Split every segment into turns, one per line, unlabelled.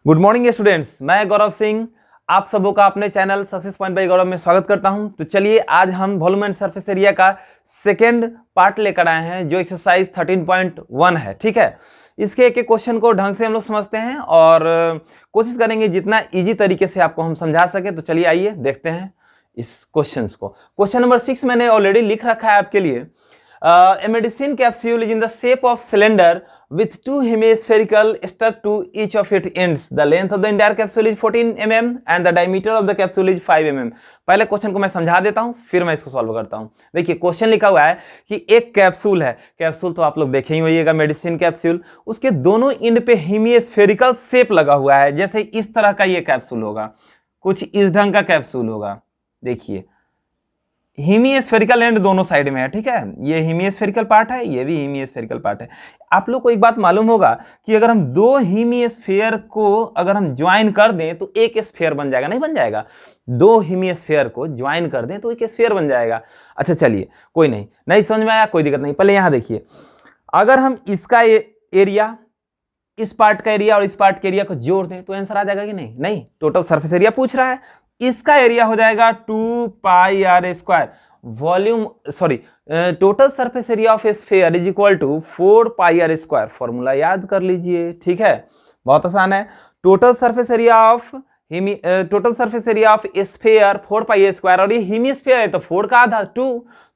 Good morning students, मैं गौरव सिंह आप सबों का अपने चैनल सक्सेस पॉइंट बाय गौरव में स्वागत करता हूं। तो चलिए आज हम वॉल्यूम एंड सरफेस एरिया का सेकेंड पार्ट लेकर आए हैं जो एक्सरसाइज 13.1 है। ठीक है, इसके एक एक क्वेश्चन को ढंग से हम लोग समझते हैं और कोशिश करेंगे जितना इजी तरीके से आपको हम समझा सके। तो चलिए आइए देखते हैं इस क्वेश्चन को। क्वेश्चन नंबर 6 मैंने ऑलरेडी लिख रखा है आपके लिए। A medicine capsule is in the shape of cylinder with two hemispherical stuck to each of its ends. The length of the entire capsule is 14 mm and the diameter of the capsule is 5 mm. पहले question को मैं समझा देता हूं, फिर मैं इसको solve करता हूं। देखिए क्वेश्चन लिखा हुआ है कि एक कैप्सूल है। कैप्सूल तो आप लोग देखे ही होइएगा, मेडिसिन कैप्सूल। उसके दोनों एंड पे हेमिस्फेरिकल शेप लगा हुआ है, जैसे इस तरह का ये कैप्सूल होगा, कुछ इस ढंग का कैप्सूल होगा। देखिए हेमिस्फेरिकल एंड दोनों साइड में है। ठीक है, ये हेमिस्फेरिकल पार्ट है, ये भी हेमिस्फेरिकल पार्ट है। आप लोग को एक बात मालूम होगा कि अगर हम दो हेमिस्फेयर को अगर हम ज्वाइन कर दें तो एक स्फेयर बन जाएगा, नहीं बन जाएगा? दो हेमिस्फेयर को ज्वाइन कर दें तो एक स्फेयर बन जाएगा। अच्छा चलिए, कोई नहीं समझ में आया, कोई दिक्कत नहीं। पहले यहां देखिए, अगर हम इसका एरिया, इस पार्ट का एरिया और इस पार्ट के एरिया को जोड़ दें तो आंसर आ जाएगा कि नहीं? नहीं, टोटल सरफेस एरिया पूछ रहा है। इसका एरिया हो जाएगा 2 pi are square volume total surface area of sphere is equal to 4 pi are square. Formula याद कर लीजिए। ठीक है, बहुत आसान है। Total surface area of sphere 4 pi square, और ये हेमिस्फीयर है तो 4 का आधा 2,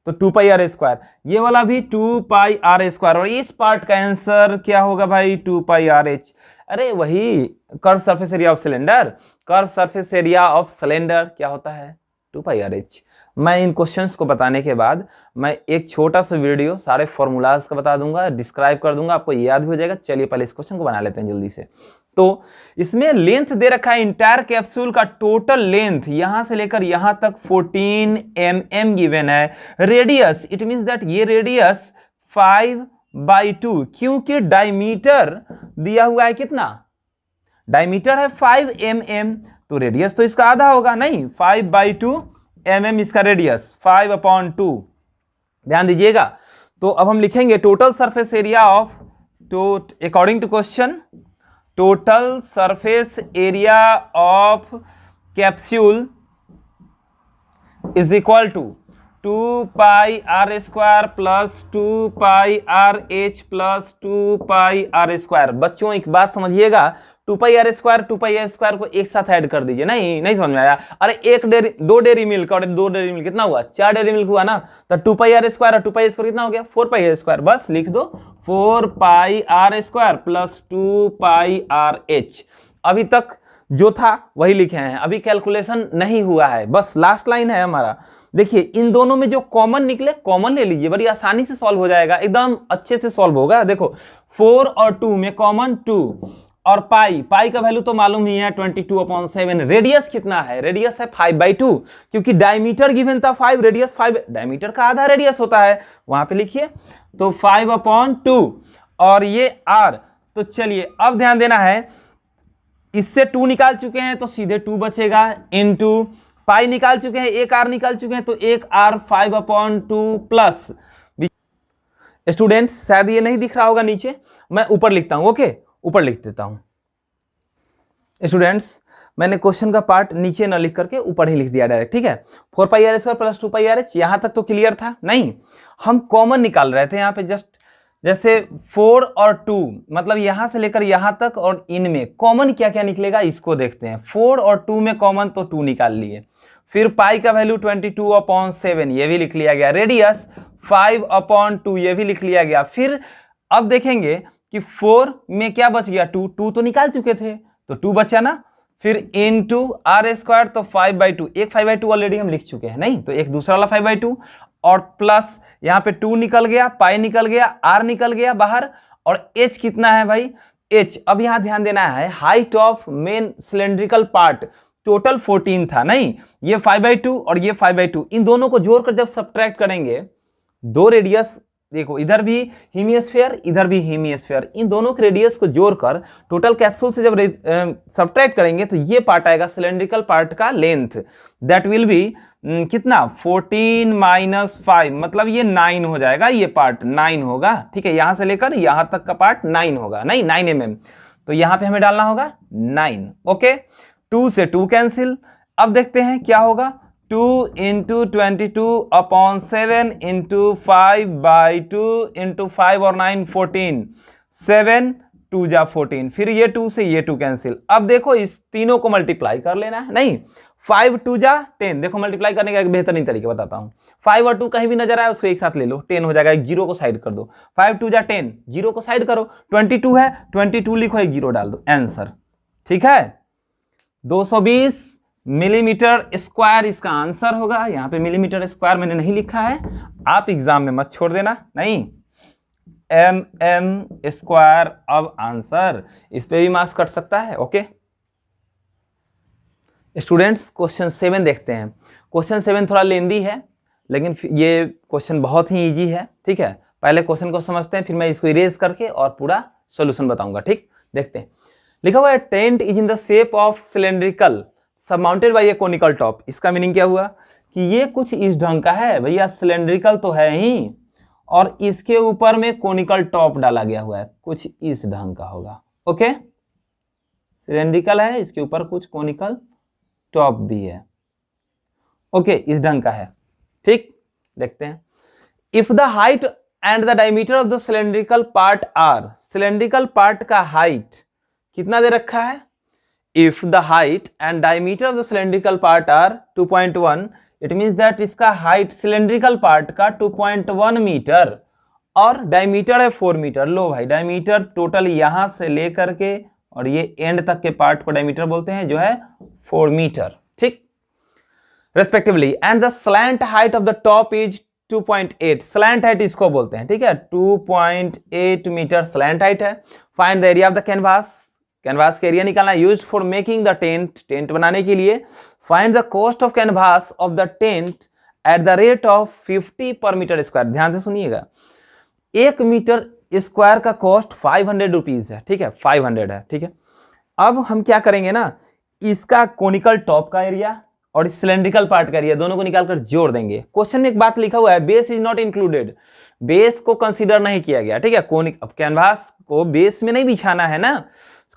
तो 2 पाई आर स्क्वायर। ये वाला भी 2 पाई आर स्क्वायर, और इस पार्ट का आंसर क्या होगा भाई? 2 पाई आर एच। अरे वही curve surface area of cylinder. Curve surface area of cylinder क्या होता है? 2 पाई आर एच। मैं इन क्वेश्चंस को बताने के बाद मैं एक छोटा सा वीडियो सारे फॉर्मूलाज का बता दूंगा, डिस्क्राइब कर दूंगा, आपको याद भी हो जाएगा। चलिए पहले इस क्वेश्चन को बना लेते हैं जल्दी से। तो इसमें लेंथ दे रखा है, इंटायर कैप्सूल का टोटल लेंथ यहां से लेकर यहां तक 14 mm गिवन है। रेडियस, इट मींस दैट ये रेडियस 5/2, क्योंकि डायमीटर दिया हुआ है कितना? डायमीटर है 5 mm, तो रेडियस तो इसका आधा होगा। नहीं, 5/2 mm इसका रेडियस, 5/2। ध्यान दीजिएगा। तो अब हम लिखेंगे total surface area of, according to question, total surface area of capsule is equal to 2 pi are square plus 2 pi are H plus 2 pi are square. बच्चों एक बात समझिएगा, 2 पाई आर स्क्वायर को एक साथ ऐड कर दीजिए। नहीं समझ में आया? अरे दो डेरी मिल्क और 2 डेरी मिल्क कितना हुआ? 4 डेरी मिल्क हुआ ना। तो 2 पाई आर स्क्वायर और 2 पाई स्क्वायर कितना हो गया? 4 पाई आर स्क्वायर। बस लिख दो 4 pi are square plus 2 pi are H. अभी तक जो था वही लिखे हैं, अभी कैलकुलेशन नहीं हुआ है, बस लास्ट लाइन है हमारा। देखिए इन दोनों में जो कॉमन निकले, कॉमन ले लीजिए, बड़ी आसानी से सॉल्व हो जाएगा, एकदम अच्छे से सॉल्व होगा। देखो 4 और 2 में कॉमन 2, और पाई का वैल्यू तो मालूम ही है 22/7। रेडियस कितना है? रेडियस है 5/2, क्योंकि डायमीटर गिवन था 5, रेडियस 5, डायमीटर का आधा रेडियस होता है, वहां पे लिखिए। तो 5/2 और ये r। तो चलिए अब ध्यान देना है, इससे 2 निकाल चुके हैं तो सीधे 2 बचेगा, इनटू पाई निकाल चुके हैं, एक r निकाल चुके हैं तो एक r 5/2 प्लस। स्टूडेंट्स शायद ये नहीं दिख रहा होगा नीचे, मैं ऊपर लिखता हूं। ओके, ऊपर लिख देता हूं। स्टूडेंट्स मैंने क्वेश्चन का पार्ट नीचे न लिख करके ऊपर ही लिख दिया डायरेक्ट। ठीक है, 4 pi are square plus 2 pi are H, यहां तक तो क्लियर था। नहीं, हम कॉमन निकाल रहे थे यहाँ पे, जस्ट जैसे 4 और 2, मतलब यहां से लेकर यहां तक, और इनमें कॉमन क्या क्या निकलेगा इसको देखते हैं। 4 और 2 में कॉमन तो 2 निकाल लिए, फिर पाई का वैल्यू 22/7 ये भी लिख लिया गया, रेडियस 5/2 ये भी लिख लिया गया। फिर अब देखेंगे कि 4 में क्या बच गया? 2 तो निकाल चुके थे तो 2 बचा ना, फिर इनटू आर स्क्वायर तो 5/2, एक 5/2 ऑलरेडी हम लिख चुके हैं, नहीं तो एक दूसरा वाला 5/2, और प्लस यहां पे 2 निकल गया, पाई निकल गया, आर निकल गया बाहर, और एच कितना है भाई? एच। अब यहां ध्यान देना है, height of main cylindrical part total 14 था। नहीं, ये 5/2 और ये 5/2, इन दोनों को जोड़कर जब सब्ट्रैक्ट करेंगे, दो रेडियस, देखो इधर भी हेमिस्फीयर इधर भी हेमिस्फीयर, इन दोनों के रेडियस को जोड़कर टोटल कैप्सूल से जब सब्ट्रैक्ट करेंगे तो ये पार्ट आएगा सिलेंड्रिकल पार्ट का लेंथ, दैट विल बी कितना? 14 - 5, मतलब ये 9 हो जाएगा, ये पार्ट 9 होगा। ठीक है, यहां से लेकर यहां तक का पार्ट 9 होगा, नहीं 9 mm। तो यहाँ पे हमें डालना होगा 9। ओके, 2 से 2 कैंसिल। अब देखते हैं क्या होगा, 2 इंटू 22/7 इंटू 5/2 इंटू 5 और 9 14, 7 2 जा 14, फिर ये 2 से ये 2 कैंसिल। अब देखो इस तीनों को मल्टीप्लाई कर लेना है, नहीं 5 2 जा 10। देखो मल्टीप्लाई करने का एक बेहतरीन तरीका बताता हूँ, 5 और 2 कहीं भी नजर आए उसको एक साथ ले लो, 10 हो जाएगा, एक जीरो को साइड कर दो। 5 2 जा 10, जीरो को साइड करो, 22 है, 22 लिखो, एक जीरो डाल दो, आंसर। ठीक है, 220 मिलीमीटर स्क्वायर इसका आंसर होगा। यहाँ पे मिलीमीटर स्क्वायर मैंने नहीं लिखा है, आप एग्जाम में मत छोड़ देना, नहीं mm स्क्वायर। अब आंसर, इस पे भी मार्क्स कट सकता है। ओके स्टूडेंट्स, क्वेश्चन 7 देखते हैं। क्वेश्चन 7 थोड़ा लेंदी है, लेकिन ये क्वेश्चन बहुत ही इजी है। ठीक है, पहले क्वेश्चन को समझते हैं, फिर मैं इसको इरेज करके और पूरा सॉल्यूशन बताऊंगा। ठीक, देखते हैं। लिखा हुआ है tent is in the shape of cylindrical surmounted bye A conical top. इसका मीनिंग क्या हुआ कि ये कुछ इस ढंग का है, भैया सिलेंड्रिकल तो है ही, और इसके ऊपर में कोनिकल टॉप डाला गया हुआ है, कुछ इस ढंग का होगा। ओके, सिलेंड्रिकल है, इसके ऊपर कुछ कोनिकल टॉप भी है। ओके, इस ढंग का है। ठीक, देखते हैं। If the height and the diameter of the cylindrical part are, cylindrical part का हाइट कितना दे रखा है, if the height and diameter of the cylindrical part are 2.1, it means that इसका हाइट सिलेंड्रिकल पार्ट का 2.1 मीटर और diameter है 4 metre. लो भाई, डायमीटर टोटल यहां से लेकर के और ये एंड तक के पार्ट को डायमीटर बोलते हैं, जो है 4 मीटर। ठीक, respectively. And the slant height of the top is 2.8, slant height इसको बोलते हैं। ठीक है, 2.8 मीटर स्लैंट हाइट है। Find the area of the canvas, canvas का एरिया निकालना, used for making the tent, tent बनाने के लिए। Find the cost of canvas of the tent at the rate of 50 पर मीटर स्क्वायर। ध्यान से सुनिएगा, 1 मीटर स्क्वायर का कॉस्ट 500 रुपीज है। ठीक है, 500 है। ठीक है, अब हम क्या करेंगे ना, इसका कोनिकल टॉप का एरिया और सिलेंड्रिकल पार्ट का एरिया दोनों को निकालकर जोड़ देंगे। क्वेश्चन में एक बात लिखा हुआ है, base is not included, base को कंसीडर नहीं किया गया। ठीक है, अब कैनवास को बेस में नहीं बिछाना है ना,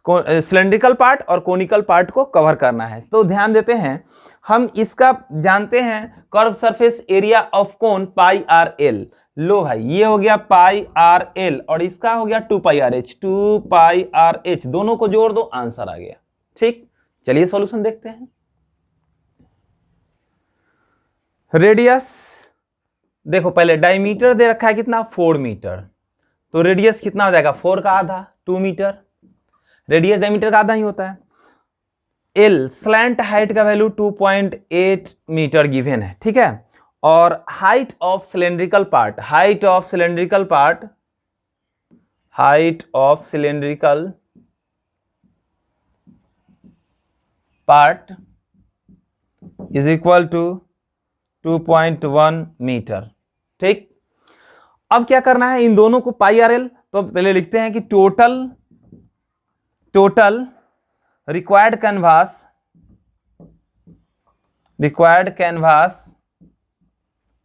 सिलेंड्रिकल पार्ट और कोनिकल पार्ट को कवर करना है। तो ध्यान देते हैं, हम इसका जानते हैं curve surface area of cone pi R L. लो भाई, ये हो गया पाई आर एल और इसका हो गया 2 pi R H, 2 pi R H, दोनों को जोड़ दो, आंसर आ गया। ठीक, चलिए सॉल्यूशन देखते हैं। रेडियस देखो, पहले डायमीटर दे रखा है कितना, 4 मीटर, तो रेडियस कितना हो जाएगा, 4 का आधा, 2 मीटर। रेडियस डायमीटर का आधा ही होता है। एल स्लैंट हाइट का वैल्यू 2.8 मीटर गिवन है। ठीक है, और height of cylindrical part, height of cylindrical part, height of cylindrical part is equal to 2.1 metre. ठीक, अब क्या करना है, इन दोनों को पाई आर एल, तो पहले लिखते हैं कि total required canvas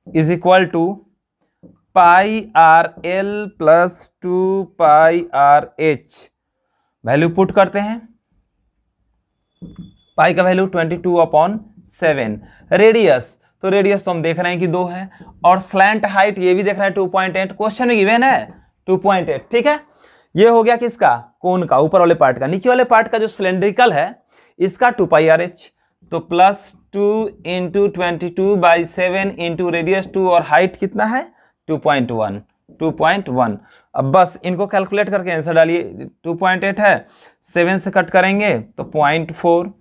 is equal to pi R L plus 2 pi are H. Value put करते हैं, पाई का वैल्यू 22/7। रेडियस, तो रेडियस तो हम देख रहे हैं कि 2 है, और स्लैंट हाइट ये भी देख रहे हैं 2.8, क्वेश्चन में गिवन है 2.8। ठीक है, ये हो गया किसका, कोन का, ऊपर वाले पार्ट का। नीचे वाले पार्ट का जो सिलेंड्रिकल है इसका 2 पाई आर एच, तो प्लस 2 इंटू 22/7 इंटू रेडियस 2 और हाइट कितना है 2.1। अब बस इनको कैलकुलेट करके आंसर डालिए। 2.8 है, 7 से कट करेंगे तो 0.4,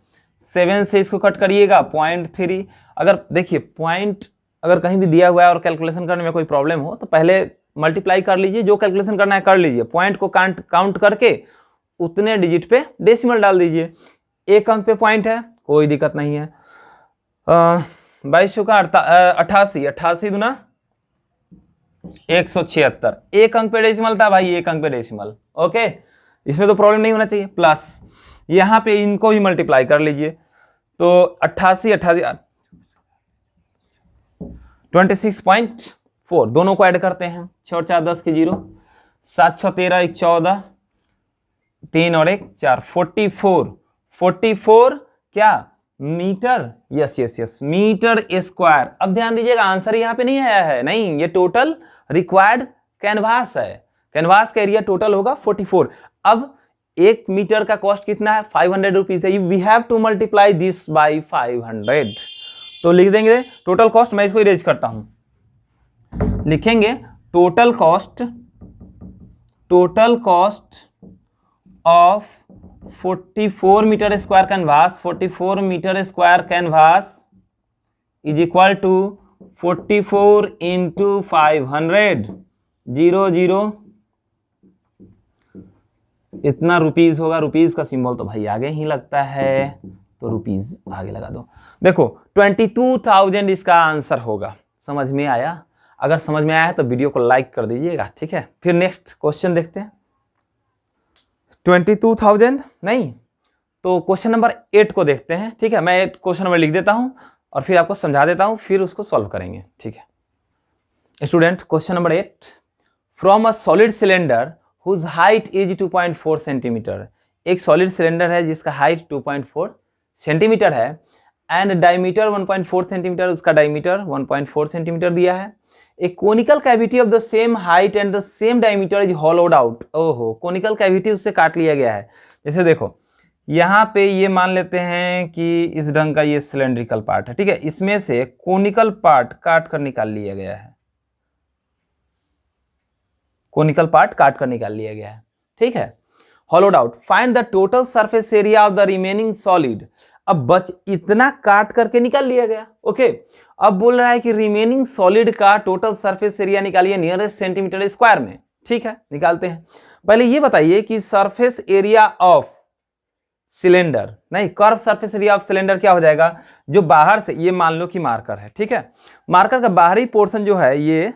7 से इसको कट करिएगा 0.3। अगर देखिए पॉइंट अगर कहीं भी दिया हुआ है और कैलकुलेशन करने में कोई प्रॉब्लम हो तो पहले मल्टीप्लाई कर लीजिए, जो कैलकुलेशन करना है कर लीजिए, पॉइंट को काउंट करके उतने डिजिट पे डेसिमल डाल दीजिए। एक अंक पे पॉइंट है, कोई दिक्कत नहीं है। 22 का 88, 88 दूना 176, एक अंक पे डेसिमल था भाई, एक अंक पे डेसिमल। ओके, इसमें तो प्रॉब्लम नहीं होना चाहिए। प्लस यहाँ पे इनको भी मल्टीप्लाई कर लीजिए, तो 88 26.4, दोनों को ऐड करते हैं, 6 और 4 10 के 0, 7 6 13 1 14, 3 और 1 4, 44 क्या metre, yes yes yes metre square. अब ध्यान दीजिएगा आंसर यहाँ पे नहीं आया है, नहीं, ये टोटल रिक्वायर्ड कैनवास है, कैनवास का एरिया टोटल होगा 44। अब 1 मीटर का कॉस्ट कितना है, 500 रुपीज है, we have to multiply this by 500। तो लिख देंगे टोटल कॉस्ट, मैं इसको इरेज करता हूं, लिखेंगे total cost of 44 metre square canvas, 44 metre square canvas is equal to 44 into 500, 0 इतना रुपीज होगा। रुपीज का सिंबल तो भाई आगे ही लगता है, तो रुपीज आगे लगा दो। देखो 22,000 इसका आंसर होगा। समझ में आया? अगर समझ में आया है तो वीडियो को लाइक कर दीजिएगा, ठीक है। फिर नेक्स्ट क्वेश्चन देखते हैं। 22,000 नहीं, तो क्वेश्चन नंबर 8 को देखते हैं, ठीक है। मैं क्वेश्चन नंबर लिख देता हूं और फिर आपको समझा देता हूं, फिर उसको सॉल्व करेंगे, ठीक है। Student question number 8, from a solid cylinder whose height is 2.4 centimetre. एक सॉलिड सिलेंडर है जिसका हाइट 2.4 सेंटीमीटर है एंड डायमीटर 1.4 सेंटीमीटर, उसका डायमीटर 1.4 सेंटीमीटर दिया है। A conical cavity of the same height and the same diameter is hollowed out. ओहो, conical cavity उससे काट लिया गया है। जैसे देखो यहाँ पे ये मान लेते हैं कि इस ढंग का ये सिलेंड्रिकल पार्ट है, ठीक है, इसमें से कोनिकल पार्ट काट कर निकाल लिया गया है, कोनिकल पार्ट काट कर निकाल लिया गया है, ठीक है। होलोड out, find the total surface area of the remaining solid. अब बच इतना काट करके निकाल लिया गया, ओके। अब बोल रहा है कि रिमेनिंग सॉलिड का टोटल सरफेस एरिया निकालिए नियरेस्ट सेंटीमीटर स्क्वायर में, ठीक है, निकालते हैं। पहले ये बताइए कि सरफेस एरिया ऑफ सिलेंडर, नहीं, curve surface area of cylinder क्या हो जाएगा, जो बाहर से, ये मान लो कि मार्कर है, ठीक है, मार्कर का बाहरी पोर्शन जो है, ये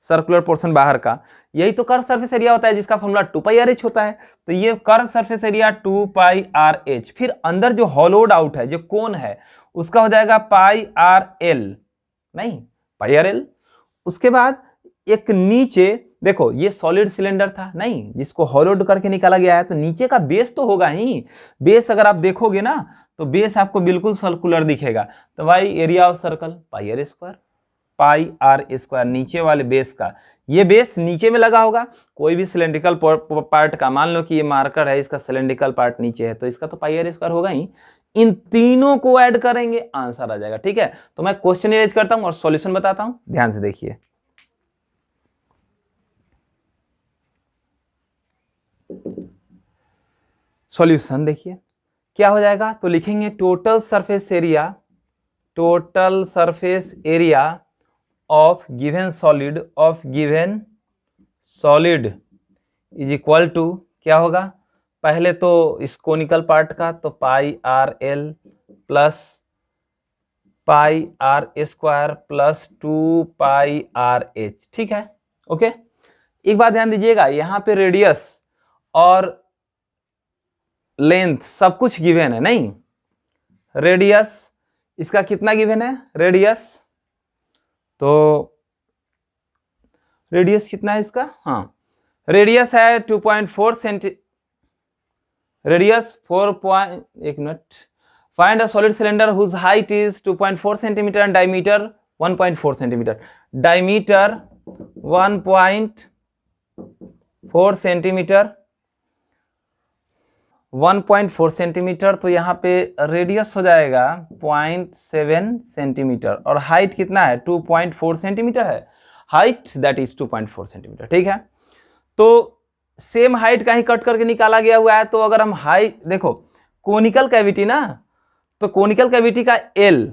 सर्कुलर पोर्शन बाहर का, यही तो कर्व सरफेस एरिया होता है जिसका फॉर्मूला 2πRh होता है। तो ये कर्व सरफेस एरिया 2πRh, फिर अंदर जो होलोड आउट है, जो कोन है, उसका हो जाएगा πRL, नहीं πRL। उसके बाद एक नीचे देखो, ये सॉलिड सिलेंडर था, नहीं, जिसको होलोड करके निकाला गया है, तो नीचे का बेस तो होगा ही। बेस अगर आप देखोगे ना तो बेस आपको बिल्कुल सर्कुलर दिखेगा, तो भाई एरिया ऑफ सर्कल πr², नीचे वाले बेस का, ये बेस नीचे में लगा होगा। कोई भी सिलेंड्रिकल पार्ट का, मान लो कि ये मार्कर है, इसका सिलेंड्रिकल पार्ट नीचे है, तो इसका तो πr² होगा ही। इन तीनों को ऐड करेंगे, आंसर आ जाएगा, ठीक है। तो मैं क्वेश्चन इरेज करता हूं और सॉल्यूशन बताता हूं, ध्यान से देखिए। सॉल्यूशन देखिए क्या हो जाएगा, तो लिखेंगे total surface area of given solid is equal to क्या होगा, पहले तो इस कोनिकल पार्ट का, तो πRL plus πr² plus 2πRh, ठीक है, ओके। एक बात ध्यान दीजिएगा, यहाँ पे रेडियस और लेंथ सब कुछ गिवन है, नहीं, रेडियस इसका कितना गिवन है, रेडियस, तो रेडियस कितना है इसका, हाँ, रेडियस है 2.4 centi, radius 1 minute. Find a solid cylinder whose height is 2.4 centimetre and diameter 1.4 centimetre. Diameter 1.4 centimetre, 1.4 centimetre, तो यहाँ पे रेडियस हो जाएगा 0.7 सेंटीमीटर और हाइट कितना है, 2.4 सेंटीमीटर है हाइट, दैट इज 2.4 सेंटीमीटर, ठीक है। तो सेम हाइट का ही कट करके निकाला गया हुआ है, तो अगर हम हाइट देखो, कोनिकल कैविटी ना, तो कोनिकल कैविटी का L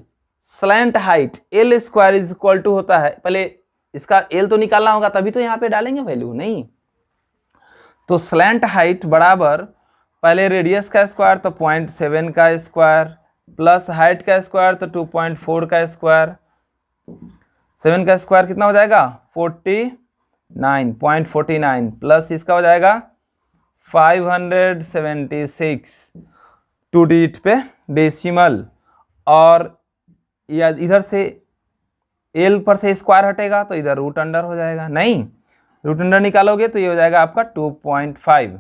slant height L² is equal to होता है, पहले इसका L तो निकालना होगा, तभी तो यहाँ पे डालेंगे वैल्यू, नहीं, तो स्लैंट हाइट बराबर पहले रेडियस का स्क्वायर, तो 0.7 का स्क्वायर प्लस हाइट का स्क्वायर, तो 2.4 का स्क्वायर, 7 का स्क्वायर कितना हो जाएगा, 49.49 प्लस इसका हो जाएगा 576, 2 डिजिट पे डेसिमल, और इधर से L पर से स्क्वायर हटेगा तो इधर रूट अंडर हो जाएगा, नहीं, रूट अंडर निकालोगे तो ये हो जाएगा आपका 2.5,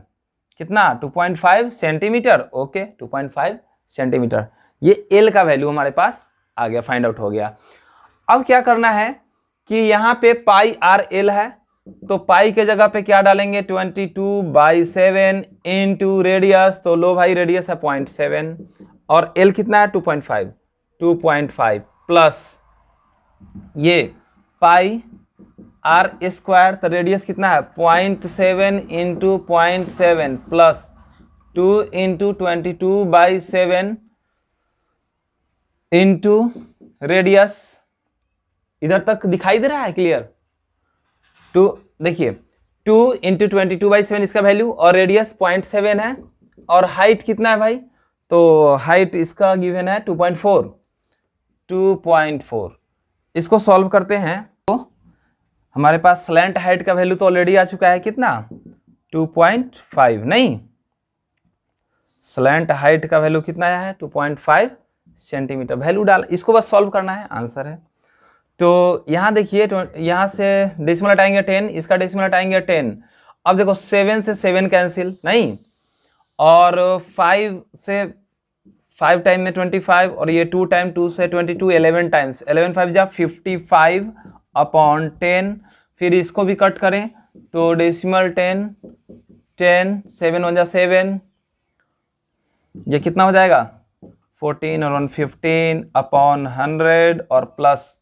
कितना 2.5 सेंटीमीटर। ओके 2.5 सेंटीमीटर, ये एल का वैल्यू हमारे पास आ गया, फाइंड आउट हो गया। अब क्या करना है कि यहाँ पे पाई आर एल है, तो पाई के जगह पे क्या डालेंगे 22/7 इंटू रेडियस, तो लो भाई रेडियस है 0.7 और एल कितना है 2.5 प्लस ये पाई आर स्क्वायर, तो रेडियस कितना है 0.7 into 0.7 plus 2 into 22/7 into radius. इधर तक दिखाई दे रहा है क्लियर? टू देखिए 2 इंटू 22/7 इसका वैल्यू और रेडियस 0.7 है और हाइट कितना है भाई, तो हाइट इसका गिवन है 2.4। इसको सॉल्व करते हैं तो हमारे पास स्लैंट हाइट का वैल्यू तो ऑलरेडी आ चुका है, कितना 2.5, नहीं स्लैंट हाइट का वैल्यू कितना आया है 2.5 सेंटीमीटर। वैल्यू डाल, इसको बस सॉल्व करना है, आंसर है। तो यहाँ देखिए, यहाँ से डेसिमल हटाएंगे 10, इसका डेसिमल हटाएंगे 10। अब देखो 7 से 7 कैंसिल नहीं, और 5 से 5 टाइम में 25 और ये 2 टाइम 2 से 22, 11 टाइम्स 11 5 जा 55/10। फिर इसको भी कट करें तो डेसिमल 10 7 1 जा 7, ये कितना हो जाएगा 14 और 115/100 और प्लस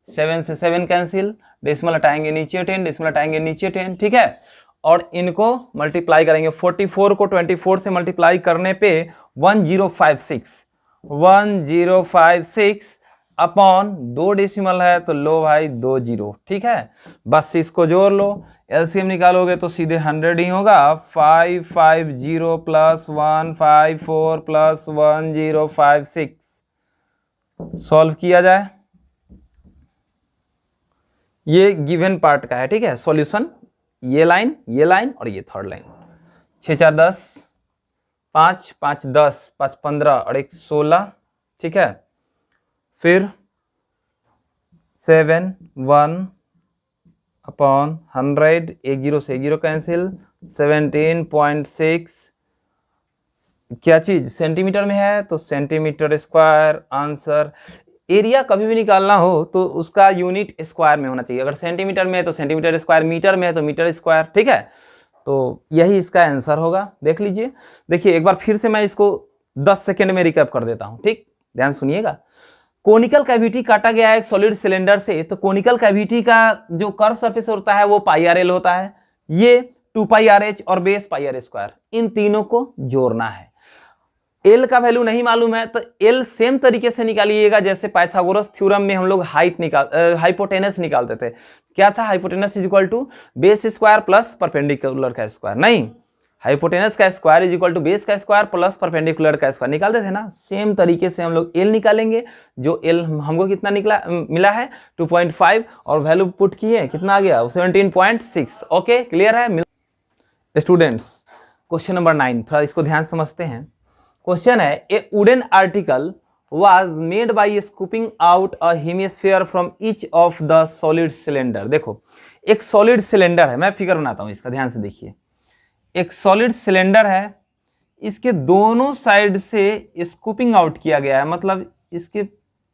7 से 7 कैंसिल, डेसिमल हटाएंगे नीचे 10, डेसिमल हटाएंगे नीचे 10, ठीक है। और इनको मल्टीप्लाई करेंगे, 44 को 24 से मल्टीप्लाई करने पे 1056 अपॉन 2 डेसिमल है तो लो भाई 2 जीरो, ठीक है। बस इसको जोड़ लो, एलसीएम निकालोगे तो सीधे 100 ही होगा। 550 प्लस 154 प्लस 1056 सॉल्व किया जाए, ये गिवन पार्ट का है, ठीक है। सॉल्यूशन ये लाइन और ये थर्ड लाइन। 6 4 10, 5 5 10, 5 15 और 1 16, ठीक है। फिर 7 1/100, 1 0 से 1 0 कैंसिल, 17.6 क्या चीज सेंटीमीटर में है तो सेंटीमीटर स्क्वायर आंसर। एरिया कभी भी निकालना हो तो उसका यूनिट स्क्वायर में होना चाहिए, अगर सेंटीमीटर में है तो सेंटीमीटर स्क्वायर, मीटर में है तो मीटर स्क्वायर, ठीक है। तो यही इसका आंसर होगा, देख लीजिए। देखिए एक बार फिर से मैं इसको 10 सेकेंड में रिकैप कर देता हूं, ठीक, ध्यान सुनिएगा। कोनिकल कैविटी काटा गया है एक सॉलिड सिलेंडर से, तो कोनिकल कैविटी का जो कर्व सरफेस होता है वो पाई आर एल होता है, ये 2πRh और बेस पाई आर स्क्वायर, इन तीनों को जोड़ना है। एल का वैल्यू नहीं मालूम है तो एल सेम तरीके से निकालिएगा जैसे पाइथागोरस थ्योरम में हम लोग हाइपोटेनस निकालते थे। क्या था hypotenuse is equal to base square plus perpendicular का स्क्वायर, नहीं हाइपोटेनस का square is equal to base का स्क्वायर प्लस परपेंडिकुलर का स्क्वायर निकालते थे ना। सेम तरीके से हम लोग एल निकालेंगे, जो एल हमको कितना मिला है 2.5 और वैल्यू पुट की है कितना आ गया 17.6। ओके क्लियर है स्टूडेंट्स। क्वेश्चन नंबर 9, थोड़ा इसको ध्यान समझते हैं। क्वेश्चन है ए wooden article was made by scooping out a hemisphere from each of the solid cylinder। देखो एक सॉलिड सिलेंडर है, मैं फिगर बनाता हूं इसका, ध्यान से देखिए। एक सॉलिड सिलेंडर है, इसके दोनों साइड से स्कूपिंग आउट किया गया है, मतलब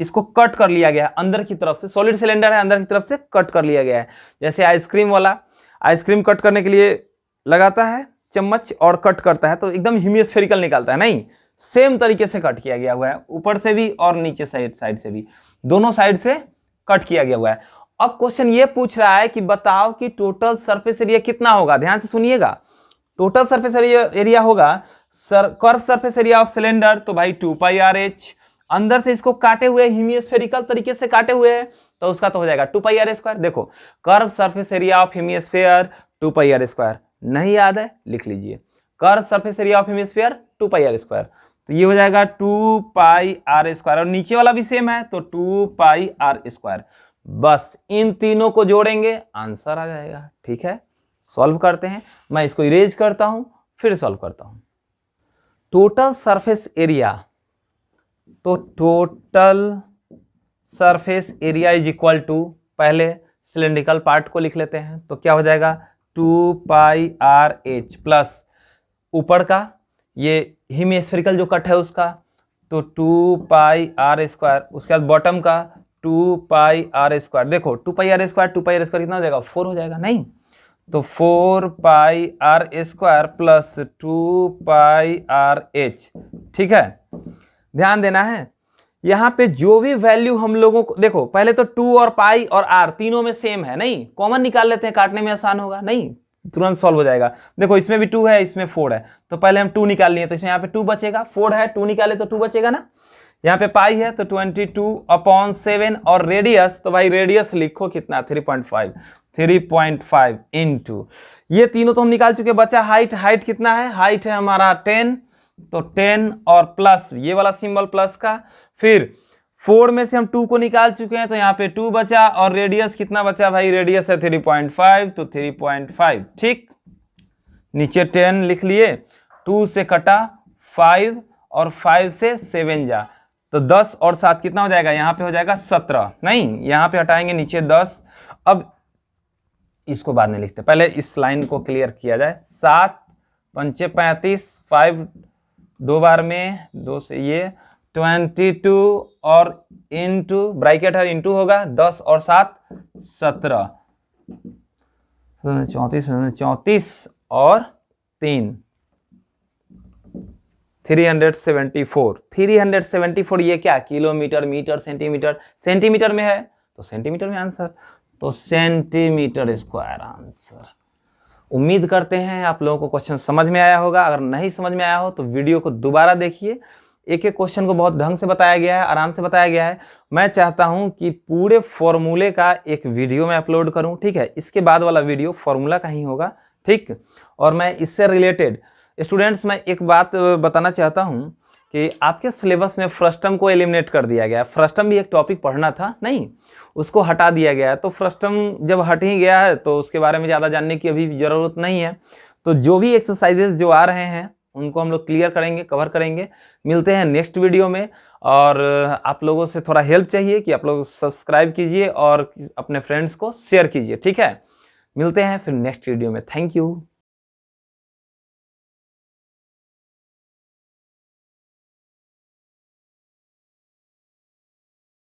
इसको कट कर लिया गया है अंदर की तरफ से। सॉलिड सिलेंडर है, अंदर की तरफ से कट कर लिया गया है। जैसे आइसक्रीम वाला आइसक्रीम कट करने के लिए लगाता है चम्मच और कट करता है तो एकदम हेमिस्फेरिकल निकालता है, नहीं सेम तरीके से कट किया गया हुआ है, ऊपर से भी और नीचे साइड से भी, दोनों साइड से कट किया गया हुआ है। अब क्वेश्चन ये पूछ रहा है कि बताओ कि टोटल सरफेस एरिया कितना होगा। ध्यान से सुनिएगा, टोटल सरफेस एरिया होगा curve surface area of cylinder, तो भाई 2πRh। अंदर से इसको काटे हुए हेमिस्फेरिकल तरीके से काटे हुए हैं तो उसका तो हो जाएगा 2πr²। देखो curve surface area of hemisphere 2πr², नहीं याद है लिख लीजिए, curve surface area of hemisphere 2πr², तो ये हो जाएगा 2πr²। और नीचे वाला भी सेम है तो 2πr²। बस इन तीनों को जोड़ेंगे आंसर आ जाएगा, ठीक है। सॉल्व करते हैं, मैं इसको इरेज करता हूं फिर सॉल्व करता हूं। टोटल सरफेस एरिया, तो total surface area is equal to, पहले सिलेंड्रिकल पार्ट को लिख लेते हैं तो क्या हो जाएगा 2πRh प्लस ऊपर का ये हेमिस्फेरिकल जो कट है उसका, तो 2 पाई आर स्क्वायर, उसके बाद बॉटम का 2 पाई आर स्क्वायर। देखो 2 पाई आर स्क्वायर कितना हो जाएगा, 4 हो जाएगा, नहीं तो 4 pi are square plus 2 pi are h. ठीक है, ध्यान देना है यहाँ पे जो भी वैल्यू हम लोगों को, देखो पहले तो 2 और पाई और आर तीनों में सेम है, नहीं कॉमन निकाल लेते हैं, काटने में आसान होगा, नहीं तुरंत सॉल्व हो जाएगा। देखो इसमें भी 2 है, इसमें 4 है, तो पहले हम 2 निकाल लिए, तो इसमें यहाँ पे 2 बचेगा, 4 है 2 निकाले तो 2 बचेगा ना। यहाँ पे पाई है तो 22/7 और रेडियस, तो भाई रेडियस लिखो कितना 3.5 इंटू ये तीनों तो हम निकाल चुके, बचा हाइट कितना है, हाइट है हमारा 10, तो 10 और प्लस ये वाला सिंबल प्लस का, फिर 4 में से हम 2 को निकाल चुके हैं तो यहाँ पे 2 बचा, और रेडियस कितना बचा भाई, रेडियस है 3.5, तो 3.5। ठीक, नीचे 10 लिख लिए, 2 से कटा 5 और 5 से 7 जा, तो 10 और 7 कितना हो जाएगा, यहाँ पे हो जाएगा 17, नहीं यहाँ पे हटाएंगे नीचे 10। अब इसको बाद में लिखते, पहले इस लाइन को क्लियर किया जाए। 7 पंचे 35, 5 दो बार में 2 से ये 22 और इंटू ब्रैकेट है, इंटू होगा 10 और 7 17, 34 और 3 374। ये क्या, किलोमीटर, मीटर, सेंटीमीटर, सेंटीमीटर में है तो सेंटीमीटर में आंसर, तो सेंटीमीटर स्क्वायर आंसर। उम्मीद करते हैं आप लोगों को क्वेश्चन समझ में आया होगा। अगर नहीं समझ में आया हो तो वीडियो को दोबारा देखिए, एक एक क्वेश्चन को बहुत ढंग से बताया गया है, आराम से बताया गया है। मैं चाहता हूं कि पूरे फॉर्मूले का एक वीडियो मैं अपलोड करूं, ठीक है, इसके बाद वाला वीडियो फॉर्मूला का ही होगा, ठीक। और मैं इससे रिलेटेड स्टूडेंट्स, मैं एक बात बताना चाहता हूं कि आपके सिलेबस में फ्रस्टम को एलिमिनेट कर दिया गया है। फ्रस्टम भी एक टॉपिक पढ़ना था, नहीं उसको हटा दिया गया है, तो फ्रस्टम जब हट ही गया है तो उसके बारे में ज़्यादा जानने की अभी ज़रूरत नहीं है। तो जो भी एक्सरसाइजेस जो आ रहे हैं उनको हम लोग क्लियर करेंगे, कवर करेंगे। मिलते हैं नेक्स्ट वीडियो में, और आप लोगों से थोड़ा हेल्प चाहिए कि आप लोग सब्सक्राइब कीजिए और अपने फ्रेंड्स को शेयर कीजिए, ठीक है। मिलते हैं फिर नेक्स्ट वीडियो में, थैंक यू।